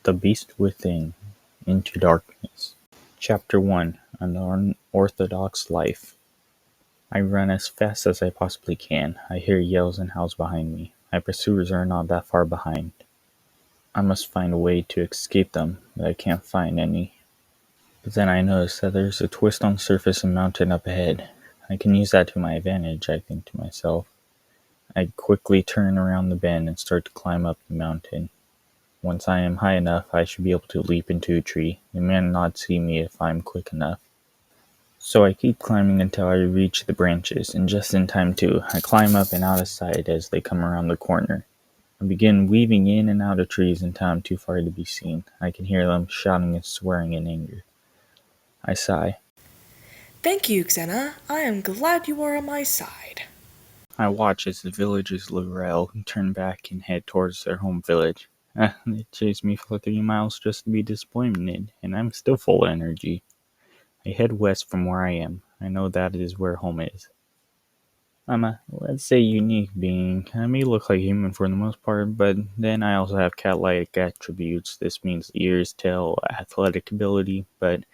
The Beast Within, Into Darkness. Chapter 1, An Unorthodox Life. I run as fast as I possibly can. I hear yells and howls behind me. My pursuers are not that far behind. I must find a way to escape them, but I can't find any. But then I notice that there's a twist on the surface and mountain up ahead. I can use that to my advantage, I think to myself. I quickly turn around the bend and start to climb up the mountain. Once I am high enough, I should be able to leap into a tree. They may not see me if I'm quick enough. So I keep climbing until I reach the branches, and just in time too. I climb up and out of sight as they come around the corner. I begin weaving in and out of trees until I'm too far to be seen. I can hear them shouting and swearing in anger. I sigh. Thank you, Xena. I am glad you are on my side. I watch as the villagers Lorel turn back and head towards their home village. They chased me for 3 miles just to be disappointed, and I'm still full of energy. I head west from where I am. I know that is where home is. I'm a, let's say, unique being. I may look like a human for the most part, but then I also have cat-like attributes. This means ears, tail, athletic ability, but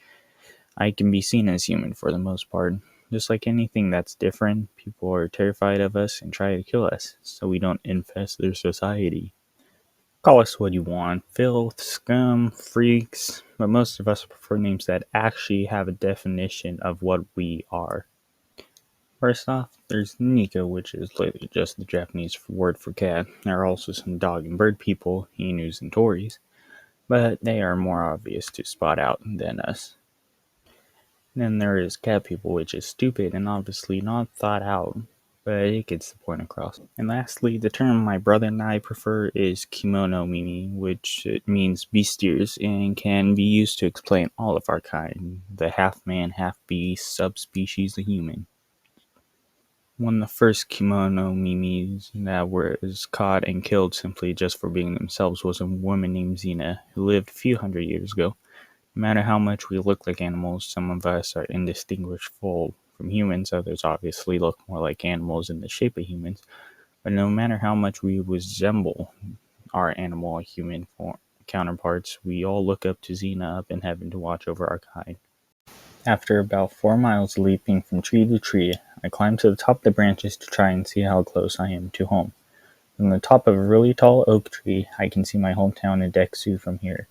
I can be seen as human for the most part. Just like anything that's different, people are terrified of us and try to kill us, so we don't infest their society. Call us what you want, filth, scum, freaks, but most of us prefer names that actually have a definition of what we are. First off, there's Nika, which is literally just the Japanese word for cat. There are also some dog and bird people, Inus and Tories, but they are more obvious to spot out than us. Then there is cat people, which is stupid and obviously not thought out, but it gets the point across. And lastly, the term my brother and I prefer is kimono mimi, which means beastiers and can be used to explain all of our kind, the half-man, half-beast subspecies of human. One of the first kimono mimis that was caught and killed simply just for being themselves was a woman named Xena, who lived a few hundred years ago. No matter how much we look like animals, some of us are indistinguishable from humans, others obviously look more like animals in the shape of humans, but no matter how much we resemble our animal or human counterparts, we all look up to Xena up in heaven to watch over our kind. After about 4 miles leaping from tree to tree, I climb to the top of the branches to try and see how close I am to home. From the top of a really tall oak tree, I can see my hometown in Desc from here,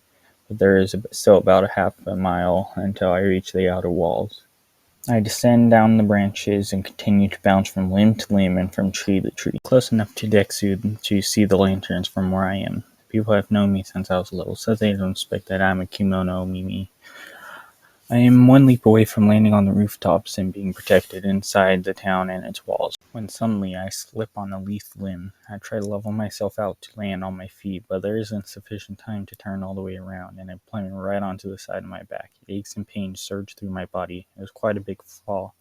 but there is still about a half a mile until I reach the outer walls. I descend down the branches and continue to bounce from limb to limb and from tree to tree, close enough to Dexu to see the lanterns from where I am. People have known me since I was little, so they don't expect that I'm a kimono mimi. I am one leap away from landing on the rooftops and being protected inside the town and its walls, when suddenly I slip on a leaf limb. I try to level myself out to land on my feet, but there isn't sufficient time to turn all the way around, and I plummet right onto the side of my back. Aches and pains surge through my body. It was quite a big fall.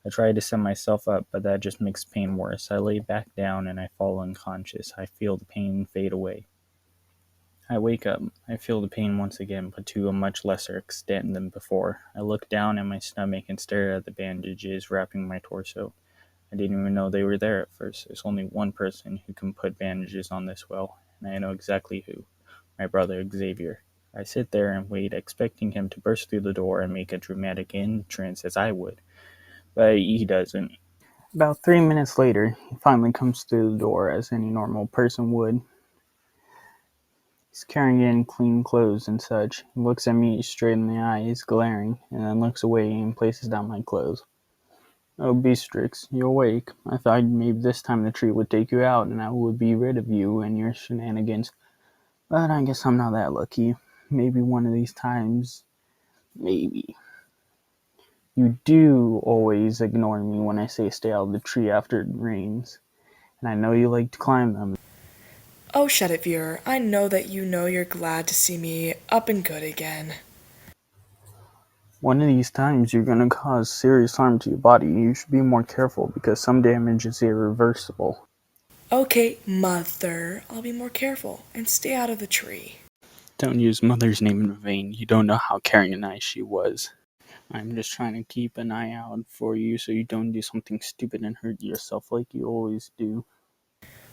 I try to set myself up, but that just makes pain worse. I lay back down and I fall unconscious. I feel the pain fade away. I wake up. I feel the pain once again, but to a much lesser extent than before. I look down at my stomach and stare at the bandages wrapping my torso. I didn't even know they were there at first. There's only one person who can put bandages on this well, and I know exactly who. My brother Xavier. I sit there and wait, expecting him to burst through the door and make a dramatic entrance as I would, but he doesn't. About 3 minutes later, he finally comes through the door as any normal person would. He's carrying in clean clothes and such. He looks at me straight in the eyes, glaring, and then looks away and places down my clothes. "Oh, Beatrix, you're awake. I thought maybe this time the tree would take you out and I would be rid of you and your shenanigans. But I guess I'm not that lucky. Maybe one of these times, maybe. You do always ignore me when I say stay out of the tree after it rains, and I know you like to climb them." Oh, shut it, viewer. I know that you know you're glad to see me up and good again. "One of these times you're going to cause serious harm to your body. You should be more careful because some damage is irreversible." Okay, Mother, I'll be more careful and stay out of the tree. "Don't use Mother's name in vain. You don't know how caring and nice she was. I'm just trying to keep an eye out for you so you don't do something stupid and hurt yourself like you always do."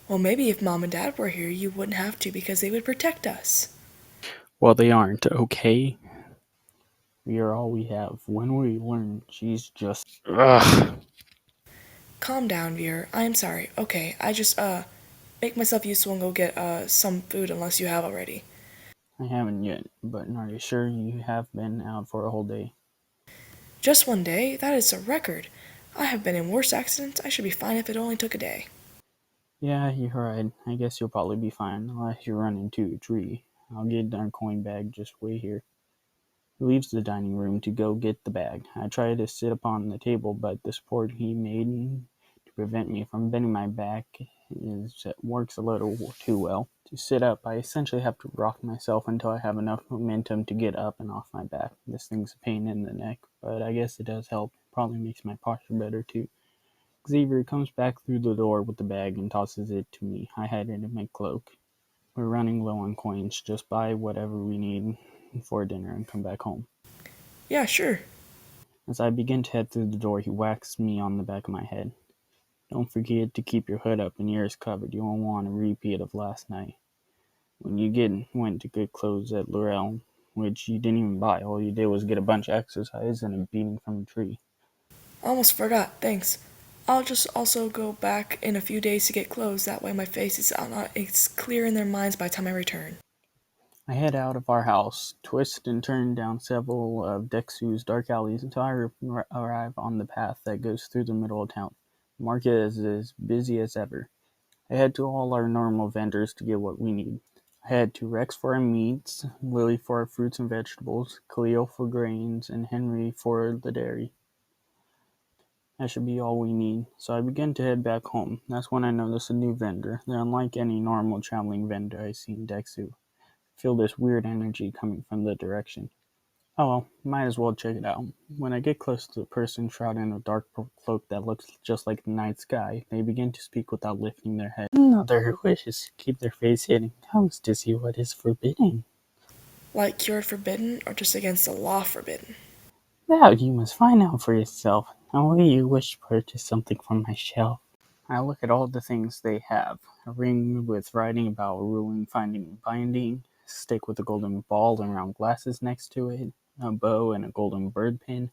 Well, maybe if Mom and Dad were here, you wouldn't have to because they would protect us. Well, they aren't, okay? We are all we have. When we learn, she's just. Ugh. Calm down, Veer. I am sorry. Okay, I just, make myself useful and go get, some food unless you have already. I haven't yet, but are you sure you have been out for a whole day? Just one day? That is a record. I have been in worse accidents. I should be fine if it only took a day. Yeah, you're right. I guess you'll probably be fine, unless you run into a tree. I'll get our coin bag, just wait here. He leaves the dining room to go get the bag. I try to sit upon the table, but the support he made to prevent me from bending my back works a little too well. To sit up, I essentially have to rock myself until I have enough momentum to get up and off my back. This thing's a pain in the neck, but I guess it does help. Probably makes my posture better too. Xavier comes back through the door with the bag and tosses it to me. I hide it in my cloak. We're running low on coins. Just buy whatever we need for dinner and come back home. Yeah, sure. As I begin to head through the door, he whacks me on the back of my head. Don't forget to keep your hood up and ears covered. You won't want a repeat of last night. When you went to get clothes at Laurel, which you didn't even buy, all you did was get a bunch of exercise and a beating from a tree. Almost forgot, thanks. I'll just also go back in a few days to get clothes. That way my face is not it's clear in their minds by the time I return. I head out of our house, twist and turn down several of Dexu's dark alleys until I arrive on the path that goes through the middle of town. The market is as busy as ever. I head to all our normal vendors to get what we need. I head to Rex for our meats, Lily for our fruits and vegetables, Khalil for grains, and Henry for the dairy. That should be all we need. So I begin to head back home. That's when I notice a new vendor. They're unlike any normal traveling vendor I see in Dexu. I feel this weird energy coming from the direction. Oh well, might as well check it out. When I get close to the person shrouded in a dark cloak that looks just like the night sky, they begin to speak without lifting their head. Another wish is to keep their face hidden comes to see what is forbidden. Like cured forbidden or just against the law forbidden? That you must find out for yourself. How will you wish to purchase something from my shelf? I look at all the things they have. A ring with writing about ruling, finding, and binding. A stick with a golden ball and round glasses next to it. A bow and a golden bird pin.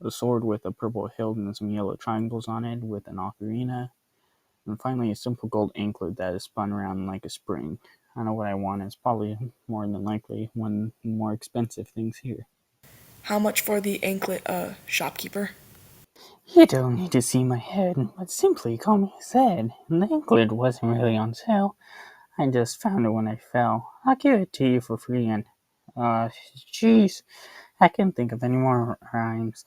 A sword with a purple hilt and some yellow triangles on it with an ocarina. And finally, a simple gold anklet that is spun around like a spring. I know what I want. It's probably more than likely one of the more expensive things here. How much for the anklet, shopkeeper? You don't need to see my head, but simply call me Zed. The anklet wasn't really on sale. I just found it when I fell. I'll give it to you for free and, uh, jeez, I can't think of any more rhymes.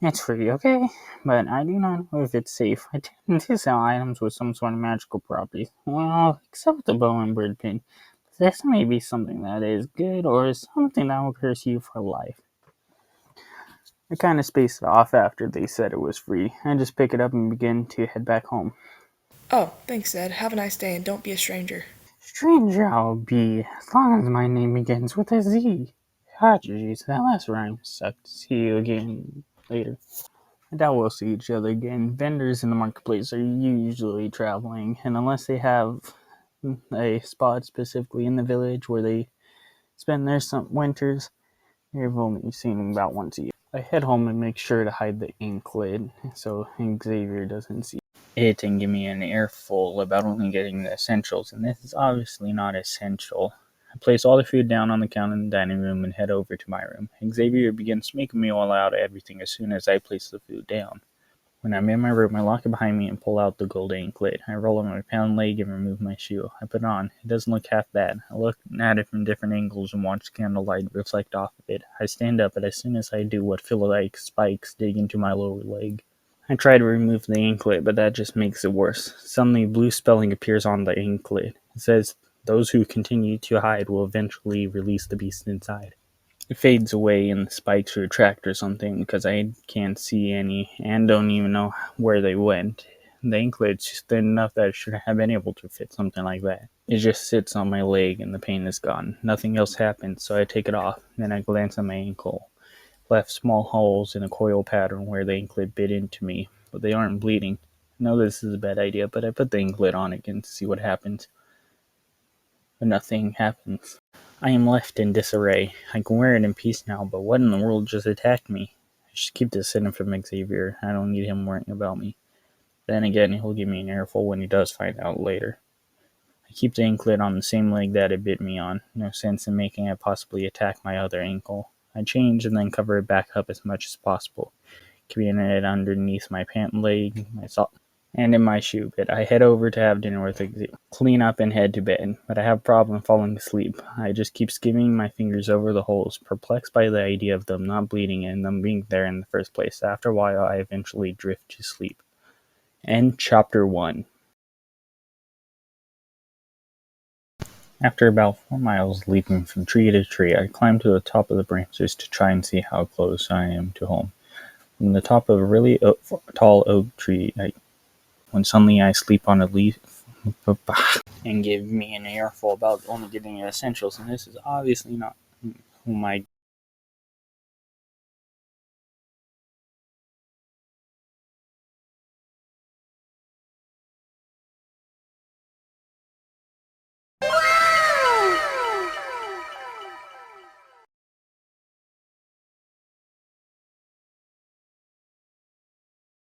It's free, okay? But I do not know if it's safe. I tend to sell items with some sort of magical properties. Well, except the bow and bird pin. This may be something that is good or something that will curse you for life. I kind of spaced it off after they said it was free. I just pick it up and begin to head back home. Oh, thanks, Ed. Have a nice day and don't be a stranger. Stranger I'll be, as long as my name begins with a Z. Ah, jeez, that last rhyme sucked. See you again later. I doubt we'll see each other again. Vendors in the marketplace are usually traveling, and unless they have a spot specifically in the village where they spend their winters, I've only seen them about once a year. I head home and make sure to hide the anklet so Xavier doesn't see it and give me an earful about only getting the essentials, and this is obviously not essential. I place all the food down on the counter in the dining room and head over to my room. Xavier begins to make a meal out of everything as soon as I place the food down. When I'm in my room, I lock it behind me and pull out the gold anklet. I roll on my pound leg and remove my shoe. I put it on. It doesn't look half bad. I look at it from different angles and watch the candlelight reflect off of it. I stand up, but as soon as I do, what feel like spikes dig into my lower leg. I try to remove the anklet, but that just makes it worse. Suddenly, blue spelling appears on the anklet. It says, "Those who continue to hide will eventually release the beast inside." It fades away and the spikes retract or something because I can't see any and don't even know where they went. The anklet's just thin enough that it should have been able to fit something like that. It just sits on my leg and the pain is gone. Nothing else happens, so I take it off. Then I glance at my ankle. Left small holes in a coil pattern where the anklet bit into me, but they aren't bleeding. I know this is a bad idea, but I put the anklet on again to see what happens. But nothing happens. I am left in disarray. I can wear it in peace now, but what in the world just attacked me? I should keep this hidden from Xavier. I don't need him worrying about me. Then again, he'll give me an earful when he does find out later. I keep the anklet on the same leg that it bit me on. No sense in making it possibly attack my other ankle. I change and then cover it back up as much as possible, keeping it underneath my pant leg, my sock, and in my shoe bit. I head over to have dinner with Xavier, clean up and head to bed, but I have a problem falling asleep. I just keep skimming my fingers over the holes, perplexed by the idea of them not bleeding and them being there in the first place. After a while, I eventually drift to sleep. End chapter 1. After about 4 miles leaping from tree to tree, I climb to the top of the branches to try and see how close I am to home. From the top of a really tall oak tree, when suddenly I sleep on a leaf and give me an earful about only getting the essentials, and this is obviously not whom I